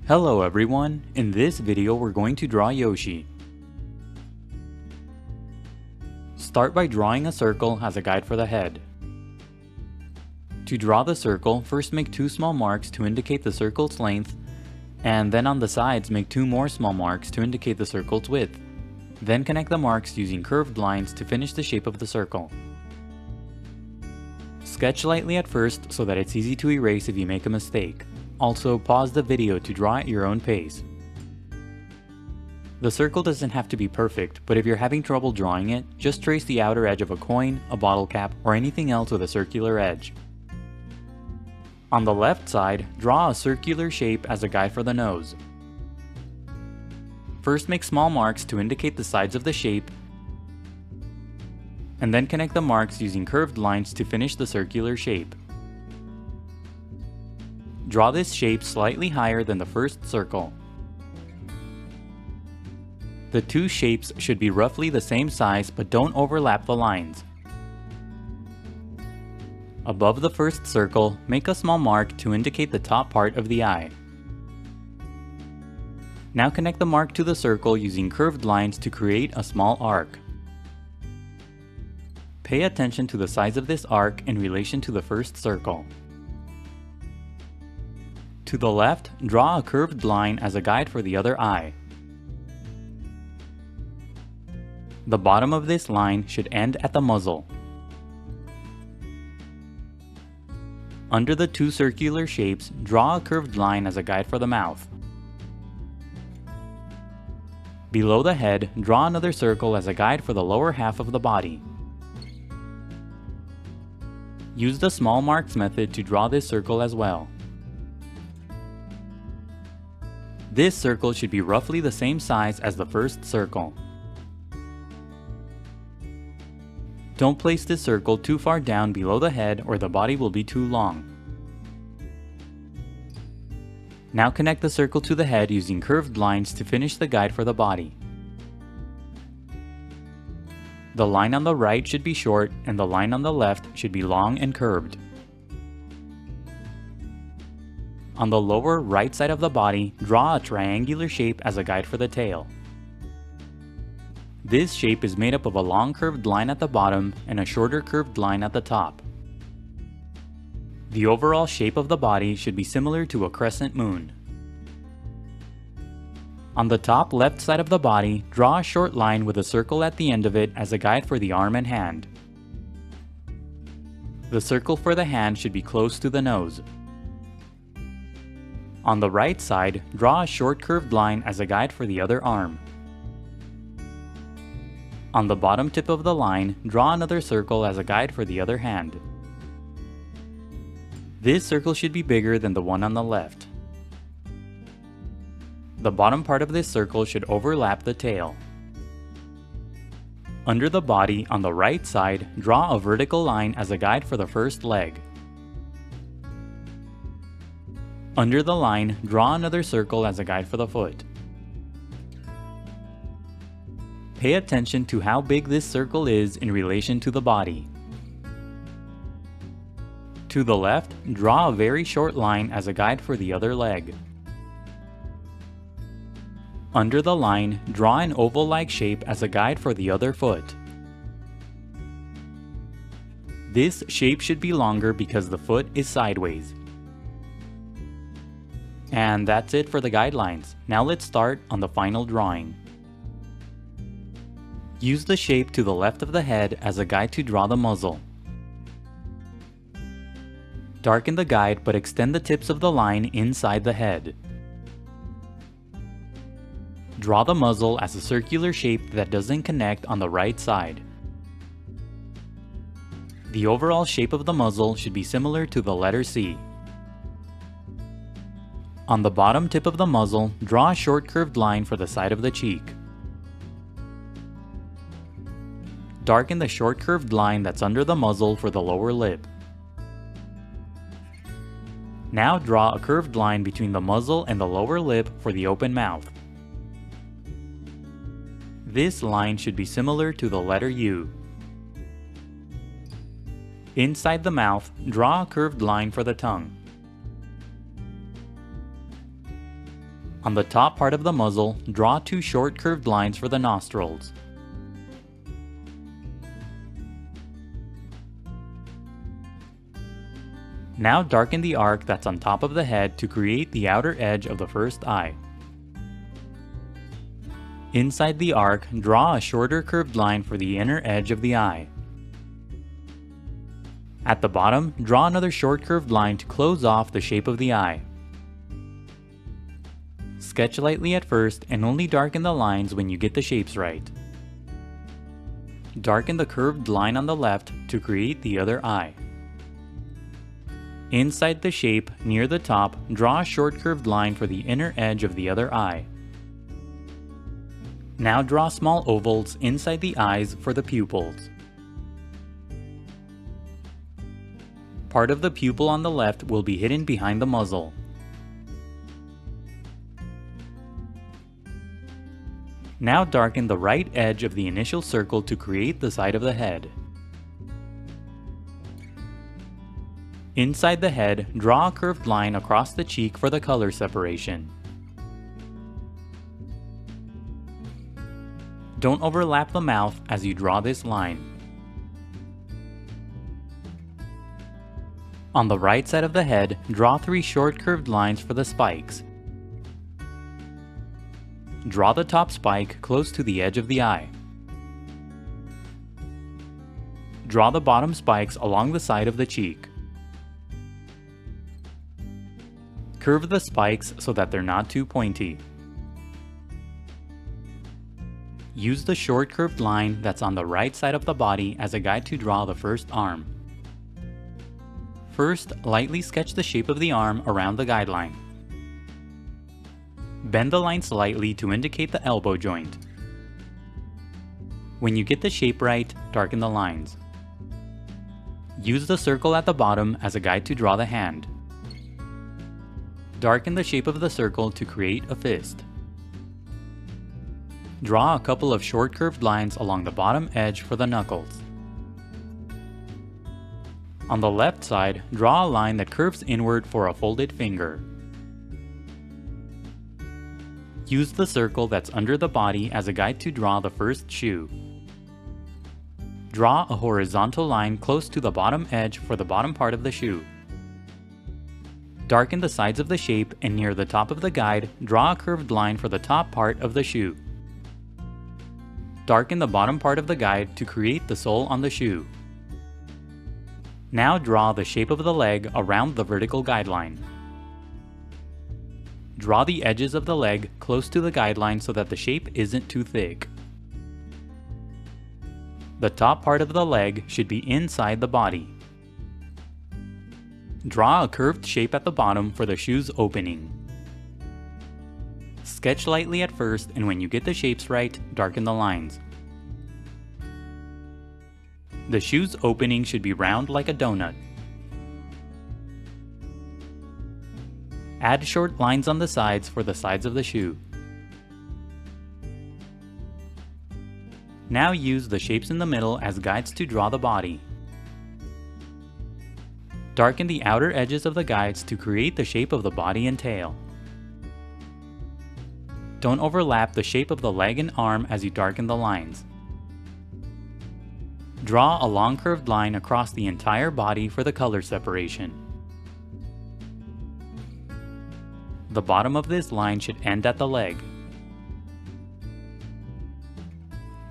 Hello everyone, in this video we're going to draw Yoshi. Start by drawing a circle as a guide for the head. To draw the circle, first make two small marks to indicate the circle's length, and then on the sides make two more small marks to indicate the circle's width. Then connect the marks using curved lines to finish the shape of the circle. Sketch lightly at first so that it's easy to erase if you make a mistake. Also, pause the video to draw at your own pace. The circle doesn't have to be perfect, but if you're having trouble drawing it, just trace the outer edge of a coin, a bottle cap, or anything else with a circular edge. On the left side, draw a circular shape as a guide for the nose. First make small marks to indicate the sides of the shape, and then connect the marks using curved lines to finish the circular shape. Draw this shape slightly higher than the first circle. The two shapes should be roughly the same size, but don't overlap the lines. Above the first circle, make a small mark to indicate the top part of the eye. Now connect the mark to the circle using curved lines to create a small arc. Pay attention to the size of this arc in relation to the first circle. To the left, draw a curved line as a guide for the other eye. The bottom of this line should end at the muzzle. Under the two circular shapes, draw a curved line as a guide for the mouth. Below the head, draw another circle as a guide for the lower half of the body. Use the small marks method to draw this circle as well. This circle should be roughly the same size as the first circle. Don't place this circle too far down below the head or the body will be too long. Now connect the circle to the head using curved lines to finish the guide for the body. The line on the right should be short and the line on the left should be long and curved. On the lower right side of the body, draw a triangular shape as a guide for the tail. This shape is made up of a long curved line at the bottom and a shorter curved line at the top. The overall shape of the body should be similar to a crescent moon. On the top left side of the body, draw a short line with a circle at the end of it as a guide for the arm and hand. The circle for the hand should be close to the nose. On the right side, draw a short curved line as a guide for the other arm. On the bottom tip of the line, draw another circle as a guide for the other hand. This circle should be bigger than the one on the left. The bottom part of this circle should overlap the tail. Under the body, on the right side, draw a vertical line as a guide for the first leg. Under the line, draw another circle as a guide for the foot. Pay attention to how big this circle is in relation to the body. To the left, draw a very short line as a guide for the other leg. Under the line, draw an oval-like shape as a guide for the other foot. This shape should be longer because the foot is sideways. And that's it for the guidelines. Now let's start on the final drawing. Use the shape to the left of the head as a guide to draw the muzzle. Darken the guide but extend the tips of the line inside the head. Draw the muzzle as a circular shape that doesn't connect on the right side. The overall shape of the muzzle should be similar to the letter C. On the bottom tip of the muzzle, draw a short curved line for the side of the cheek. Darken the short curved line that's under the muzzle for the lower lip. Now draw a curved line between the muzzle and the lower lip for the open mouth. This line should be similar to the letter U. Inside the mouth, draw a curved line for the tongue. On the top part of the muzzle, draw 2 short curved lines for the nostrils. Now darken the arc that's on top of the head to create the outer edge of the first eye. Inside the arc, draw a shorter curved line for the inner edge of the eye. At the bottom, draw another short curved line to close off the shape of the eye. Sketch lightly at first and only darken the lines when you get the shapes right. Darken the curved line on the left to create the other eye. Inside the shape, near the top, draw a short curved line for the inner edge of the other eye. Now draw small ovals inside the eyes for the pupils. Part of the pupil on the left will be hidden behind the muzzle. Now darken the right edge of the initial circle to create the side of the head. Inside the head, draw a curved line across the cheek for the color separation. Don't overlap the mouth as you draw this line. On the right side of the head, draw 3 short curved lines for the spikes. Draw the top spike close to the edge of the eye. Draw the bottom spikes along the side of the cheek. Curve the spikes so that they're not too pointy. Use the short curved line that's on the right side of the body as a guide to draw the first arm. First, lightly sketch the shape of the arm around the guideline. Bend the line slightly to indicate the elbow joint. When you get the shape right, darken the lines. Use the circle at the bottom as a guide to draw the hand. Darken the shape of the circle to create a fist. Draw a couple of short curved lines along the bottom edge for the knuckles. On the left side, draw a line that curves inward for a folded finger. Use the circle that's under the body as a guide to draw the first shoe. Draw a horizontal line close to the bottom edge for the bottom part of the shoe. Darken the sides of the shape and near the top of the guide, draw a curved line for the top part of the shoe. Darken the bottom part of the guide to create the sole on the shoe. Now draw the shape of the leg around the vertical guideline. Draw the edges of the leg close to the guideline so that the shape isn't too thick. The top part of the leg should be inside the body. Draw a curved shape at the bottom for the shoe's opening. Sketch lightly at first, and when you get the shapes right, darken the lines. The shoe's opening should be round like a donut. Add short lines on the sides for the sides of the shoe. Now use the shapes in the middle as guides to draw the body. Darken the outer edges of the guides to create the shape of the body and tail. Don't overlap the shape of the leg and arm as you darken the lines. Draw a long curved line across the entire body for the color separation. The bottom of this line should end at the leg.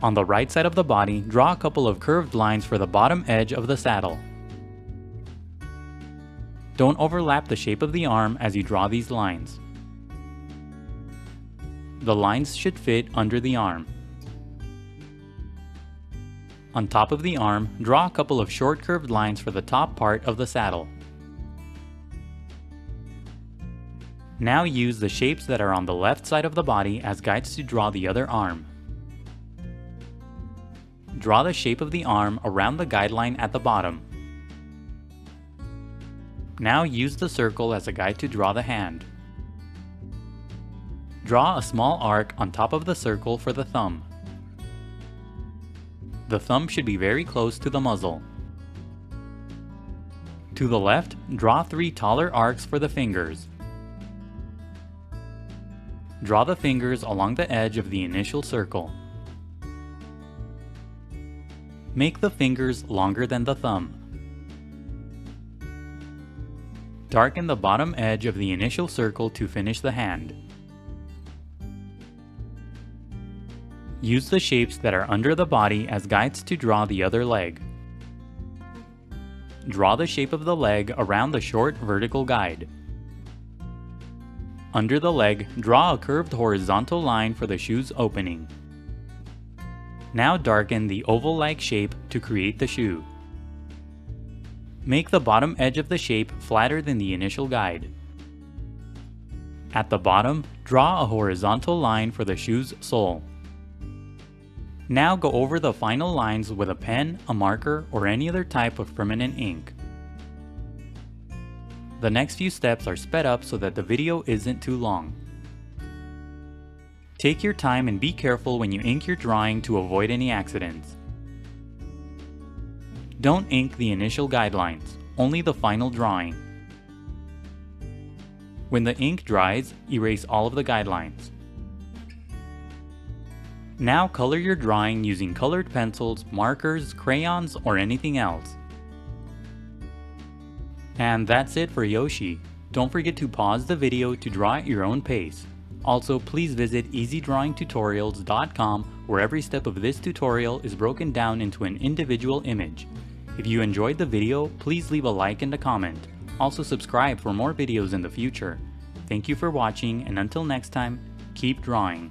On the right side of the body, draw a couple of curved lines for the bottom edge of the saddle. Don't overlap the shape of the arm as you draw these lines. The lines should fit under the arm. On top of the arm, draw a couple of short curved lines for the top part of the saddle. Now use the shapes that are on the left side of the body as guides to draw the other arm. Draw the shape of the arm around the guideline at the bottom. Now use the circle as a guide to draw the hand. Draw a small arc on top of the circle for the thumb. The thumb should be very close to the muzzle. To the left, draw 3 taller arcs for the fingers. Draw the fingers along the edge of the initial circle. Make the fingers longer than the thumb. Darken the bottom edge of the initial circle to finish the hand. Use the shapes that are under the body as guides to draw the other leg. Draw the shape of the leg around the short vertical guide. Under the leg, draw a curved horizontal line for the shoe's opening. Now darken the oval-like shape to create the shoe. Make the bottom edge of the shape flatter than the initial guide. At the bottom, draw a horizontal line for the shoe's sole. Now go over the final lines with a pen, a marker, or any other type of permanent ink. The next few steps are sped up so that the video isn't too long. Take your time and be careful when you ink your drawing to avoid any accidents. Don't ink the initial guidelines, only the final drawing. When the ink dries, erase all of the guidelines. Now color your drawing using colored pencils, markers, crayons, or anything else. And that's it for Yoshi. Don't forget to pause the video to draw at your own pace. Also, please visit easydrawingtutorials.com where every step of this tutorial is broken down into an individual image. If you enjoyed the video, please leave a like and a comment. Also subscribe for more videos in the future. Thank you for watching, and until next time, keep drawing.